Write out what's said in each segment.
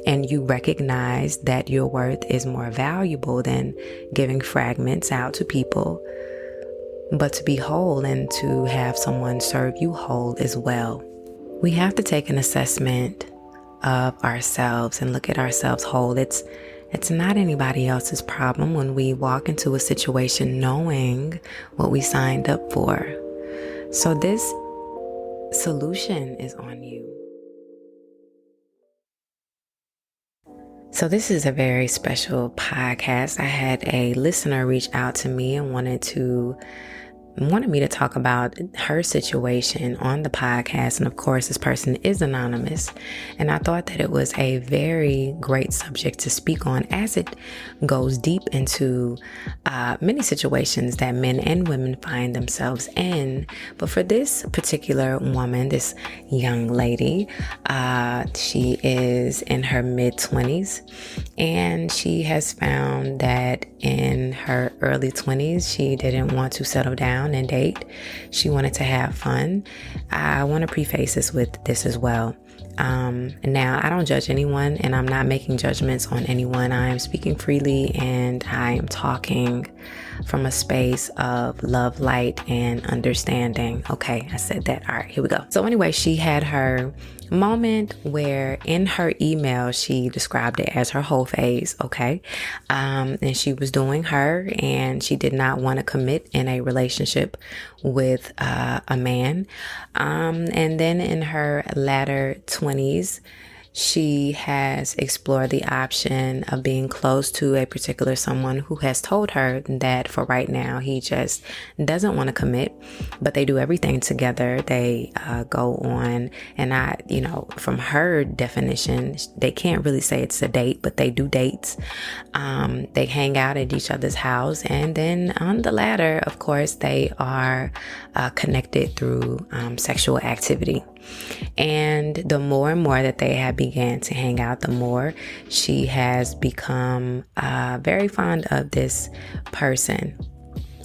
and you recognize that your worth is more valuable than giving fragments out to people, but to be whole and to have someone serve you whole as well. We have to take an assessment of ourselves and look at ourselves whole. It's not anybody else's problem when we walk into a situation knowing what we signed up for. So this solution is on you. So this is a very special podcast. I had a listener reach out to me and wanted me to talk about her situation on the podcast. And of course, this person is anonymous. And I thought that it was a very great subject to speak on, as it goes deep into many situations that men and women find themselves in. But for this particular woman, this young lady, she is in her mid-20s, and she has found that in her early 20s, she didn't want to settle down and date. She wanted to have fun. I want to preface this with this as well. Now, I don't judge anyone, and I'm not making judgments on anyone. I am speaking freely, and I am talking from a space of love, light, and understanding. Okay, I said that. All right, here we go. So anyway, she had her moment where in her email, she described it as her whole phase. Okay. And she was doing her, and she did not want to commit in a relationship with a man. And then in her latter 20s, she has explored the option of being close to a particular someone who has told her that for right now, he just doesn't want to commit, but they do everything together. They go on, and from her definition, they can't really say it's a date, but they do dates. They hang out at each other's house. And then on the latter, of course, they are connected through sexual activity. And the more and more that they have began to hang out, the more she has become very fond of this person.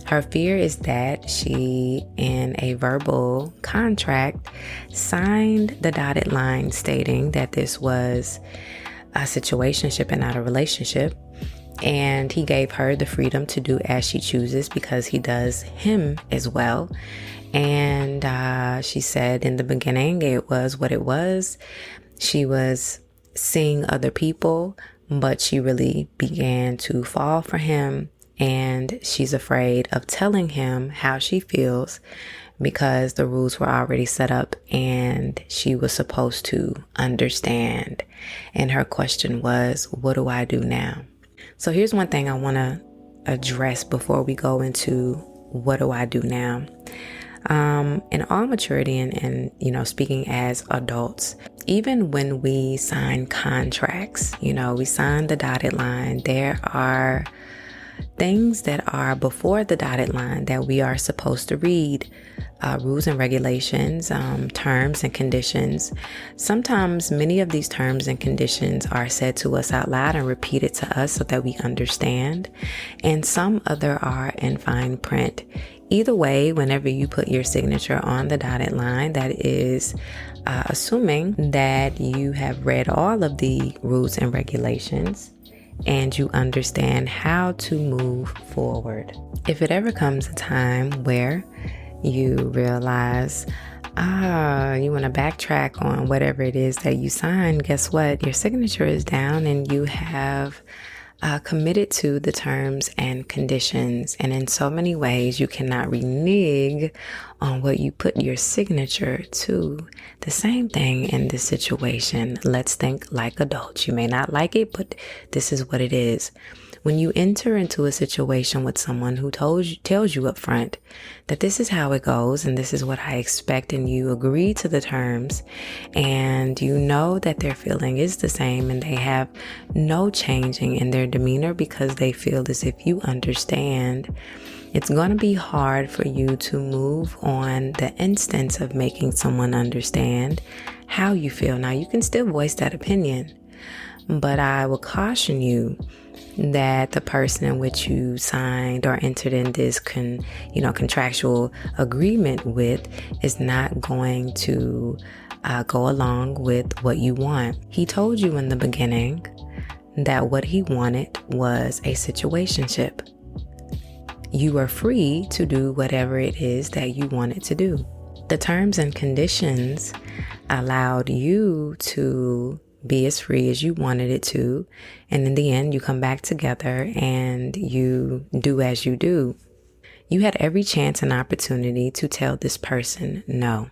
Her fear is that she, in a verbal contract, signed the dotted line stating that this was a situationship and not a relationship. And he gave her the freedom to do as she chooses because he does him as well. And she said in the beginning, it was what it was. She was seeing other people, but she really began to fall for him. And she's afraid of telling him how she feels because the rules were already set up and she was supposed to understand. And her question was, what do I do now? So here's one thing I want to address before we go into what do I do now. In all maturity and speaking as adults, even when we sign contracts, we sign the dotted line, there are things that are before the dotted line that we are supposed to read, rules and regulations, terms and conditions. Sometimes many of these terms and conditions are said to us out loud and repeated to us so that we understand, and some other are in fine print. Either way, whenever you put your signature on the dotted line, that is assuming that you have read all of the rules and regulations and you understand how to move forward. If it ever comes a time where you realize you want to backtrack on whatever it is that you signed, guess what? Your signature is down and you have committed to the terms and conditions. And in so many ways, you cannot renege on what you put your signature to. The same thing in this situation. Let's think like adults. You may not like it, but this is what it is. When you enter into a situation with someone who tells you up front that this is how it goes and this is what I expect, and you agree to the terms and you know that their feeling is the same and they have no changing in their demeanor because they feel as if you understand, it's going to be hard for you to move on the instance of making someone understand how you feel. Now, you can still voice that opinion, but I will caution you that the person in which you signed or entered in this contractual agreement with is not going to go along with what you want. He told you in the beginning that what he wanted was a situationship. You are free to do whatever it is that you wanted to do. The terms and conditions allowed you to be as free as you wanted it to. And in the end, you come back together and you do as you do. You had every chance and opportunity to tell this person no,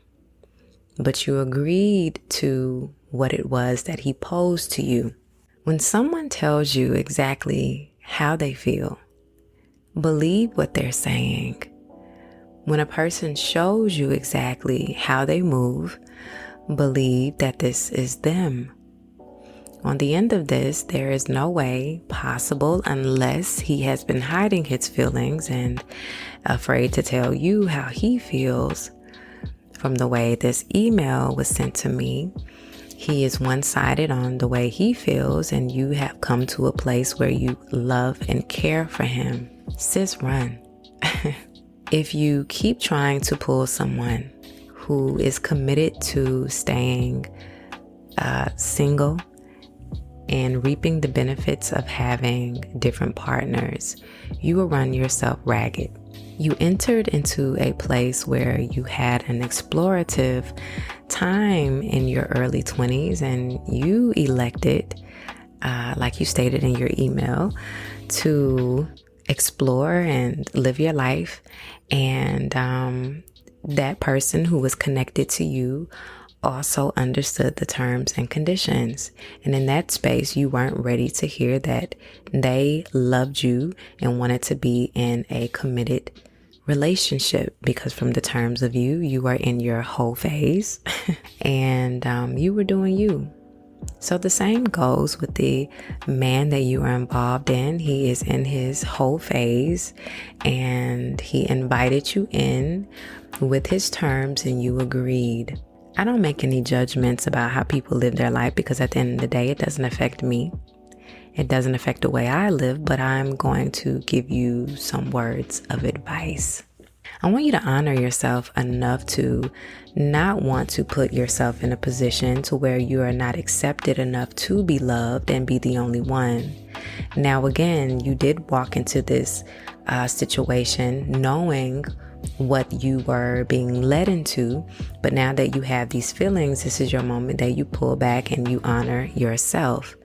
but you agreed to what it was that he posed to you. When someone tells you exactly how they feel, believe what they're saying. When a person shows you exactly how they move, believe that this is them. On the end of this, there is no way possible unless he has been hiding his feelings and afraid to tell you how he feels. From the way this email was sent to me, he is one-sided on the way he feels, and you have come to a place where you love and care for him. Sis, run. If you keep trying to pull someone who is committed to staying single and reaping the benefits of having different partners, you will run yourself ragged. You entered into a place where you had an explorative time in your early 20s, and you elected, like you stated in your email, to explore and live your life. And that person who was connected to you also understood the terms and conditions. And in that space, you weren't ready to hear that they loved you and wanted to be in a committed relationship, because from the terms of you were in your whole phase and you were doing you. So the same goes with the man that you are involved in. He is in his whole phase and he invited you in with his terms and you agreed. I don't make any judgments about how people live their life, because at the end of the day, it doesn't affect me. It doesn't affect the way I live, but I'm going to give you some words of advice. I want you to honor yourself enough to not want to put yourself in a position to where you are not accepted enough to be loved and be the only one. Now, again, you did walk into this situation knowing what you were being led into, but now that you have these feelings, this is your moment that you pull back and you honor yourself.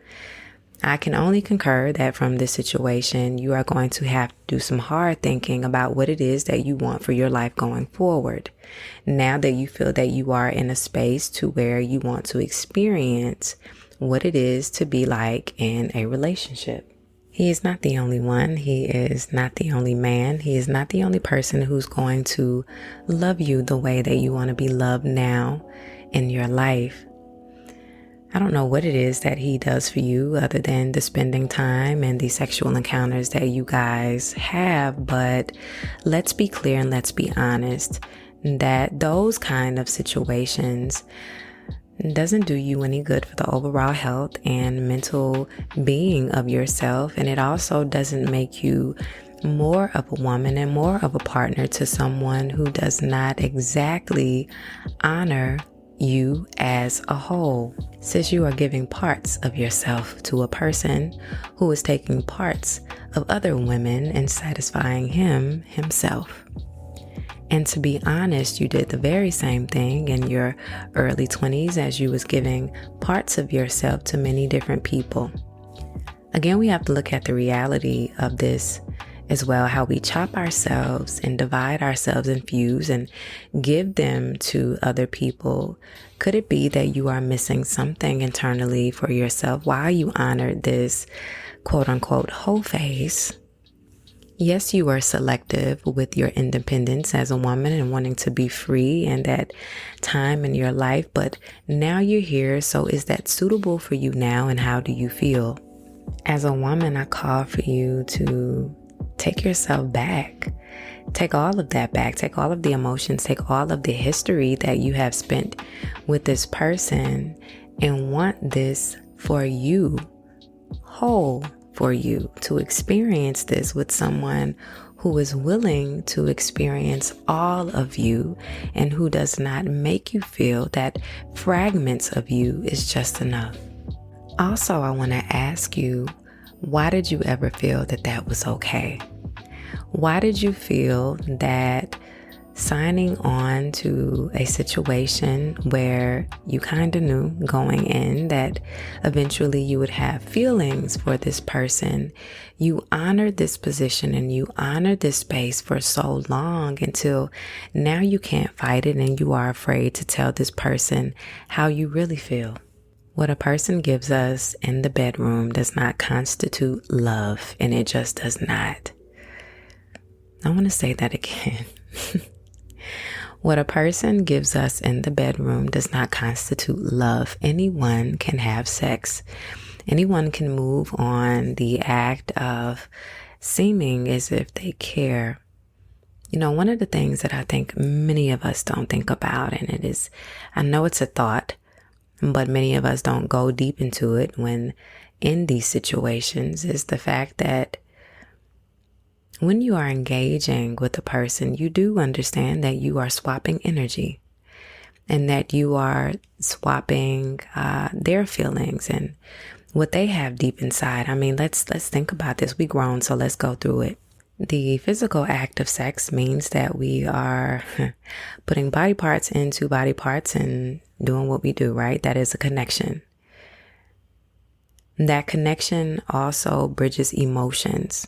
I can only concur that from this situation, you are going to have to do some hard thinking about what it is that you want for your life going forward. Now that you feel that you are in a space to where you want to experience what it is to be like in a relationship. He is not the only one. He is not the only man. He is not the only person who's going to love you the way that you want to be loved now in your life. I don't know what it is that he does for you other than the spending time and the sexual encounters that you guys have, but let's be clear and let's be honest that those kind of situations doesn't do you any good for the overall health and mental being of yourself, and it also doesn't make you more of a woman and more of a partner to someone who does not exactly honor you as a whole. Since you are giving parts of yourself to a person who is taking parts of other women and satisfying himself. And to be honest, you did the very same thing in your early 20s as you was giving parts of yourself to many different people. Again, we have to look at the reality of this as well, how we chop ourselves and divide ourselves and fuse and give them to other people. Could it be that you are missing something internally for yourself while you honored this quote unquote whole phase? Yes, you are selective with your independence as a woman and wanting to be free and that time in your life, but now you're here, so is that suitable for you now, and how do you feel? As a woman, I call for you to take yourself back. Take all of that back. Take all of the emotions. Take all of the history that you have spent with this person and want this for you, whole for you, to experience this with someone who is willing to experience all of you and who does not make you feel that fragments of you is just enough. Also, I want to ask you, why did you ever feel that that was okay? Why did you feel that signing on to a situation where you kind of knew going in that eventually you would have feelings for this person, you honored this position and you honored this space for so long until now you can't fight it and you are afraid to tell this person how you really feel? What a person gives us in the bedroom does not constitute love, and it just does not. I want to say that again. What a person gives us in the bedroom does not constitute love. Anyone can have sex. Anyone can move on the act of seeming as if they care. You know, one of the things that I think many of us don't think about, and it is, I know it's a thought, but many of us don't go deep into it when in these situations, is the fact that when you are engaging with a person, you do understand that you are swapping energy and that you are swapping their feelings and what they have deep inside. I mean, let's think about this. We grown, so let's go through it. The physical act of sex means that we are putting body parts into body parts and doing what we do, right? That is a connection. That connection also bridges emotions.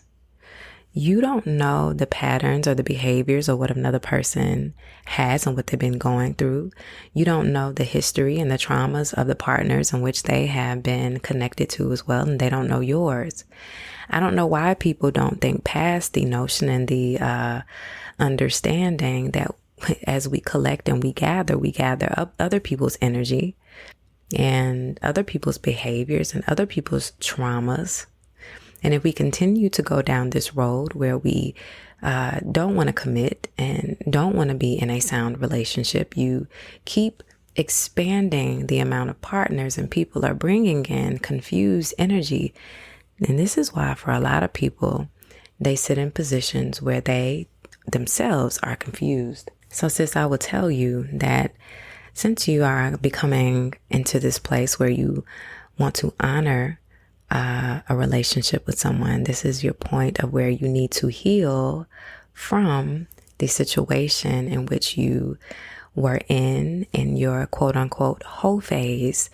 You don't know the patterns or the behaviors or what another person has and what they've been going through. You don't know the history and the traumas of the partners in which they have been connected to as well, and they don't know yours. I don't know why people don't think past the notion and the understanding that as we collect and we gather up other people's energy and other people's behaviors and other people's traumas. And if we continue to go down this road where we don't want to commit and don't want to be in a sound relationship, you keep expanding the amount of partners and people are bringing in confused energy. And this is why for a lot of people, they sit in positions where they themselves are confused. So sis, I will tell you that since you are becoming into this place where you want to honor a relationship with someone, this is your point of where you need to heal from the situation in which you were in your quote unquote whole phase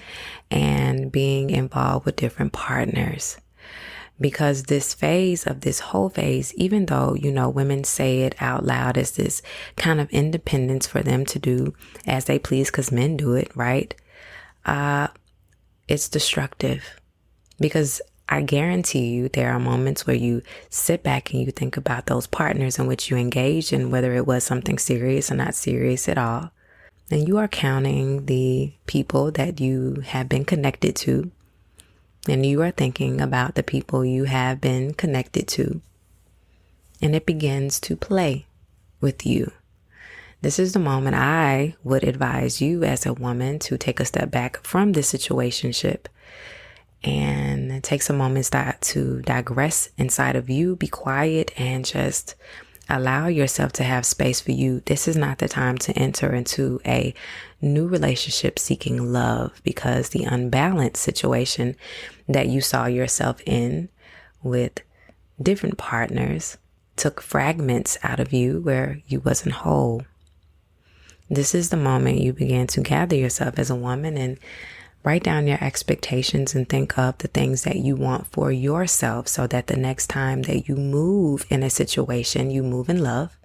and being involved with different partners. Because this phase of this whole phase, even though, you know, women say it out loud as this kind of independence for them to do as they please because men do it, right? It's destructive. Because I guarantee you there are moments where you sit back and you think about those partners in which you engaged in, whether it was something serious or not serious at all. And you are counting the people that you have been connected to. And you are thinking about the people you have been connected to. And it begins to play with you. This is the moment I would advise you as a woman to take a step back from this situationship and take some moments to digress inside of you, be quiet, and just allow yourself to have space for you. This is not the time to enter into a new relationship seeking love, because the unbalanced situation that you saw yourself in with different partners took fragments out of you where you wasn't whole. This is the moment you begin to gather yourself as a woman and write down your expectations and think of the things that you want for yourself so that the next time that you move in a situation, you move in love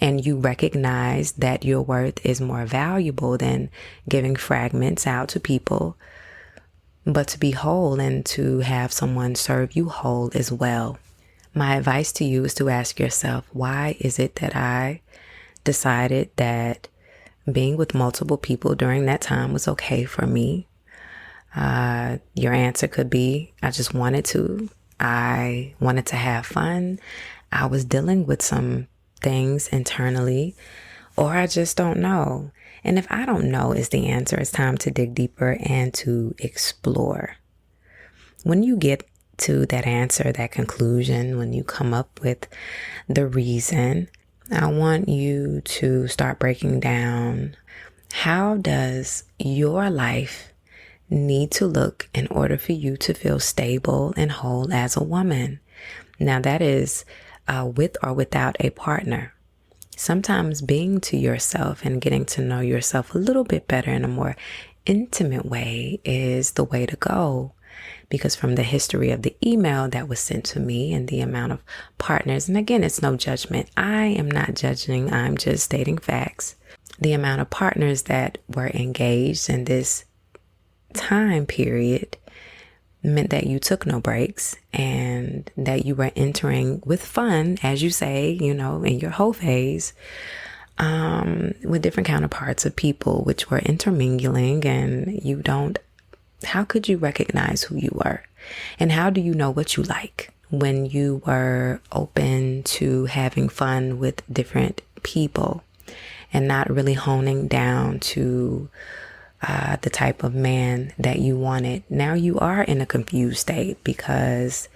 and you recognize that your worth is more valuable than giving fragments out to people, but to be whole and to have someone serve you whole as well. My advice to you is to ask yourself, why is it that I decided that being with multiple people during that time was okay for me? Your answer could be, I just wanted to. I wanted to have fun. I was dealing with some things internally, or I just don't know. And if I don't know is the answer, it's time to dig deeper and to explore. When you get to that answer, that conclusion, when you come up with the reason, I want you to start breaking down, how does your life need to look in order for you to feel stable and whole as a woman? Now, that is with or without a partner. Sometimes being to yourself and getting to know yourself a little bit better in a more intimate way is the way to go. Because from the history of the email that was sent to me and the amount of partners, and again, it's no judgment. I am not judging. I'm just stating facts. The amount of partners that were engaged in this time period meant that you took no breaks and that you were entering with fun, as you say, in your whole phase, with different counterparts of people, which were intermingling, and how could you recognize who you were? And how do you know what you like when you were open to having fun with different people and not really honing down to the type of man that you wanted? Now you are in a confused state because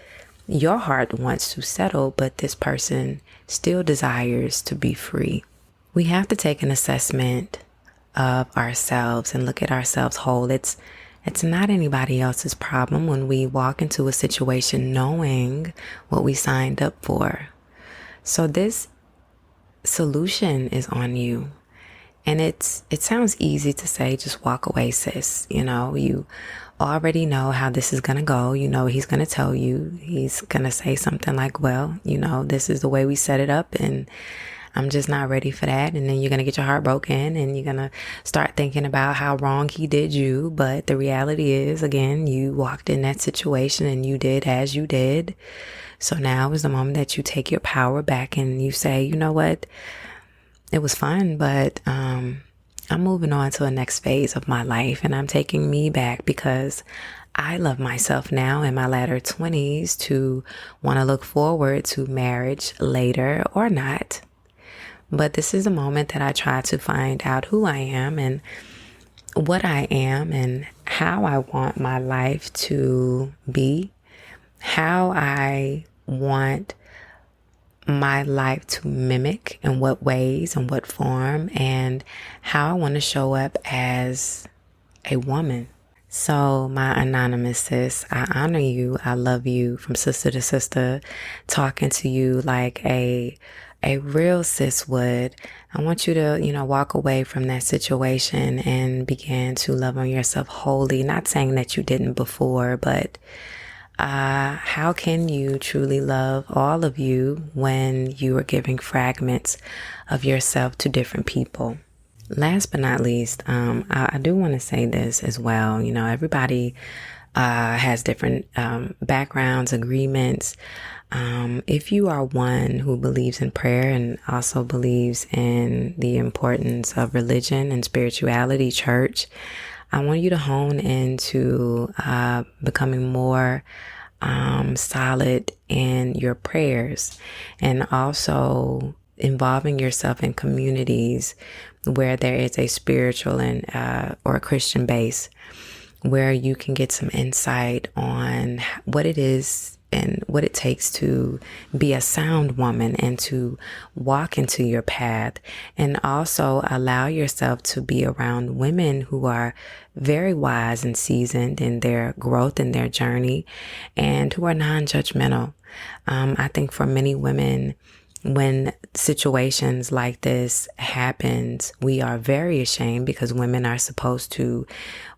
your heart wants to settle, but this person still desires to be free. We have to take an assessment of ourselves and look at ourselves whole. It's not anybody else's problem when we walk into a situation knowing what we signed up for. So this solution is on you. And it sounds easy to say, just walk away, sis. You already know how this is going to go. He's going to tell you, he's going to say something like, well, this is the way we set it up and I'm just not ready for that. And then you're going to get your heart broken and you're going to start thinking about how wrong he did you. But the reality is, again, you walked in that situation and you did as you did. So now is the moment that you take your power back and you say, you know what? It was fun, but I'm moving on to the next phase of my life and I'm taking me back because I love myself now in my latter 20s to want to look forward to marriage later or not. But this is a moment that I try to find out who I am and what I am and how I want my life to be, how I want my life to mimic, in what ways and what form, and how I want to show up as a woman. So my anonymous sis, I honor you. I love you from sister to sister, talking to you like a real sis would. I want you to, walk away from that situation and begin to love on yourself wholly. Not saying that you didn't before, but how can you truly love all of you when you are giving fragments of yourself to different people? Last but not least, I do want to say this as well. Everybody has different backgrounds, agreements. If you are one who believes in prayer and also believes in the importance of religion and spirituality, church, I want you to hone into becoming more solid in your prayers and also involving yourself in communities where there is a spiritual and or a Christian base where you can get some insight on what it is and what it takes to be a sound woman and to walk into your path, and also allow yourself to be around women who are very wise and seasoned in their growth and their journey and who are non-judgmental. I think for many women, when situations like this happens, we are very ashamed because women are supposed to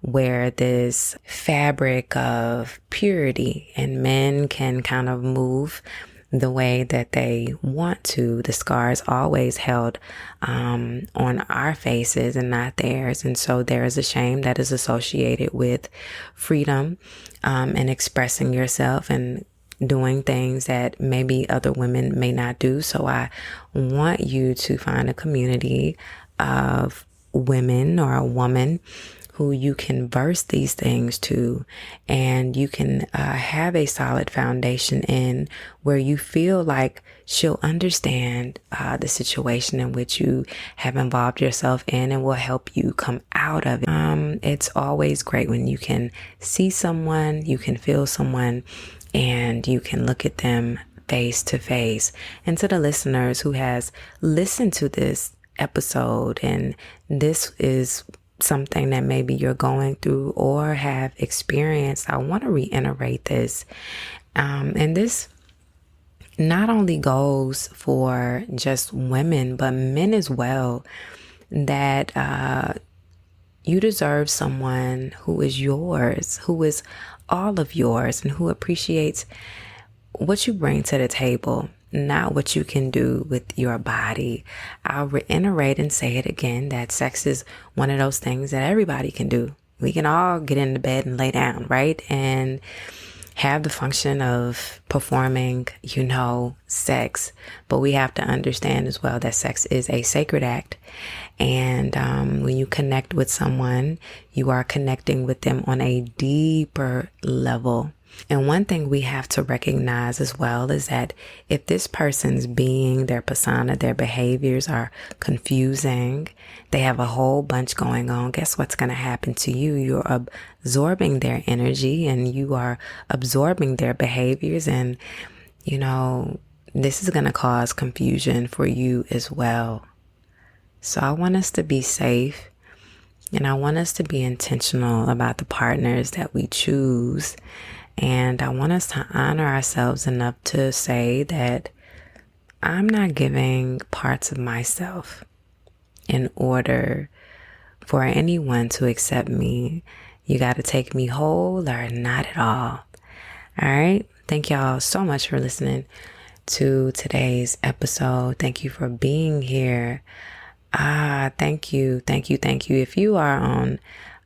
wear this fabric of purity and men can kind of move the way that they want to. The scars always held on our faces and not theirs. And so there is a shame that is associated with freedom and expressing yourself and doing things that maybe other women may not do. So I want you to find a community of women or a woman who you can verse these things to, and you can have a solid foundation in where you feel like she'll understand the situation in which you have involved yourself in and will help you come out of it. It's always great when you can see someone, you can feel someone and you can look at them face to face. And to the listeners who has listened to this episode and this is something that maybe you're going through or have experienced, I want to reiterate this. And this not only goes for just women, but men as well, that you deserve someone who is yours, who is all of yours, and who appreciates what you bring to the table, not what you can do with your body. I'll reiterate and say it again, that sex is one of those things that everybody can do. We can all get into bed and lay down, right? And have the function of performing, sex. But we have to understand as well that sex is a sacred act. And when you connect with someone, you are connecting with them on a deeper level. And one thing we have to recognize as well is that if this person's being, their persona, their behaviors are confusing, they have a whole bunch going on, guess what's going to happen to you? You're absorbing their energy and you are absorbing their behaviors. And, this is going to cause confusion for you as well. So I want us to be safe, and I want us to be intentional about the partners that we choose. And I want us to honor ourselves enough to say that I'm not giving parts of myself in order for anyone to accept me. You got to take me whole or not at all. All right. Thank y'all so much for listening to today's episode. Thank you for being here. Thank you. If you are on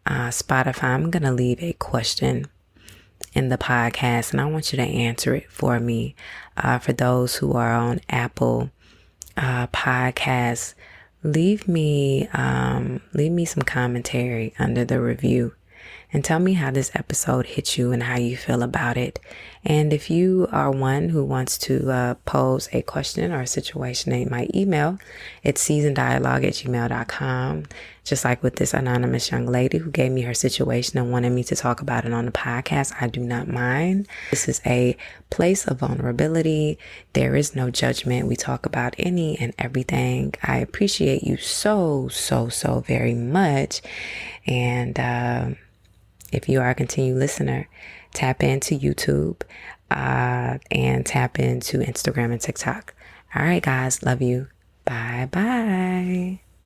Spotify, I'm going to leave a question in the podcast, and I want you to answer it for me. For those who are on Apple Podcasts, leave me some commentary under the review and tell me how this episode hit you and how you feel about it. And if you are one who wants to pose a question or a situation, they might email. It's seasondialogue@gmail.com. Just like with this anonymous young lady who gave me her situation and wanted me to talk about it on the podcast, I do not mind. This is a place of vulnerability. There is no judgment. We talk about any and everything. I appreciate you so very much. And if you are a continued listener, tap into YouTube and tap into Instagram and TikTok. All right, guys. Love you. Bye.